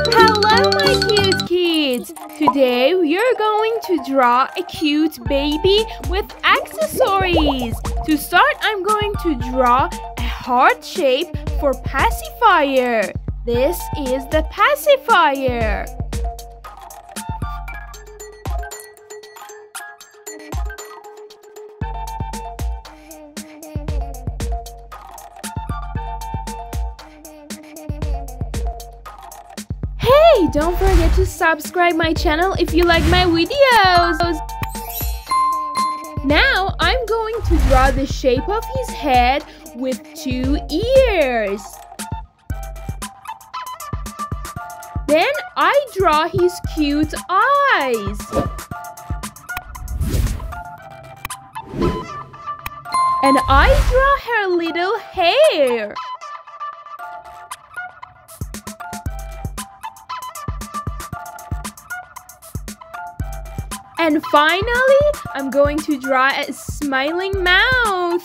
Hello, my cute kids! Today we are going to draw a cute baby with accessories. To start, I'm going to draw a heart shape for pacifier. This is the pacifier. Hey, don't forget to subscribe my channel if you like my videos. Now I'm going to draw the shape of his head with 2 ears. Then I draw his cute eyes. And I draw her little hair. And finally, I'm going to draw a smiling mouth.